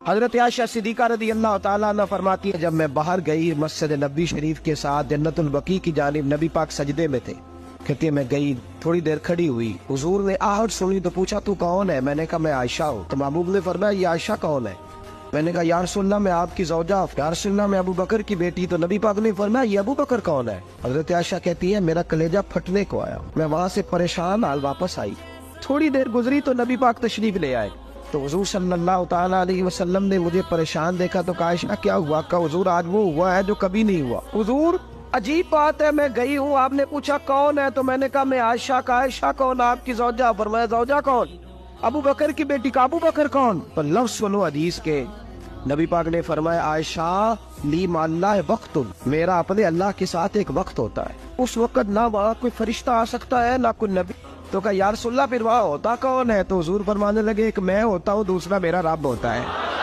حضرت عائشہ صدیقہ رضی اللہ تعالیٰ عنہ فرماتی ہے جب میں باہر گئی مسجد نبی شریف کے ساتھ جنت البقیع کی جانب، نبی پاک سجدے میں تھے، کہتے میں گئی تھوڑی دیر کھڑی ہوئی، حضور نے آہٹ سنی تو پوچھا تو کون ہے؟ میں نے کہا میں عائشہ ہوں۔ تو محبوب نے فرمایا یہ عائشہ کون ہے؟ میں نے کہا یا رسول اللہ میں آپ کی زوجہ، یا رسول اللہ میں ابو بکر کی بیٹی۔ تو نبی پاک نے فرمایا یہ ابو بکر کون ہے؟ حضرت عائشہ کہتی ہے میرا کلیجہ پھٹنے کو آیا، میں وہاں سے پریشان حال واپس آئی، تھوڑی دیر گزری تو نبی پاک تشریف لے آئے، تو حضور صلی اللہ تعالیٰ علیہ وسلم نے مجھے پریشان دیکھا تو کہا عائشہ کیا ہوا؟ کہا حضور آج وہ ہوا ہے جو کبھی نہیں ہوا۔ حضور عجیب بات ہے، میں گئی ہوں، آپ نے پوچھا کون ہے تو میں نے کہا میں عائشہ۔ کا عائشہ کون؟ آپ کی زوجہ۔ فرمایا زوجہ کون؟ ابو بکر کی بیٹی۔ کا ابو بکر کون؟ پر لفظ سنو حدیث کے، نبی پاک نے فرمایا عائشہ لی مع اللہ وقت، میرا اپنے اللہ کے ساتھ ایک وقت ہوتا ہے، اس وقت نہ وہاں کوئی فرشتہ آ سکتا ہے نہ کوئی نبی۔ تو کہا یا رسول اللہ پھر وہاں ہوتا کون ہے؟ تو حضور فرمانے لگے ایک میں ہوتا ہوں، دوسرا میرا رب ہوتا ہے۔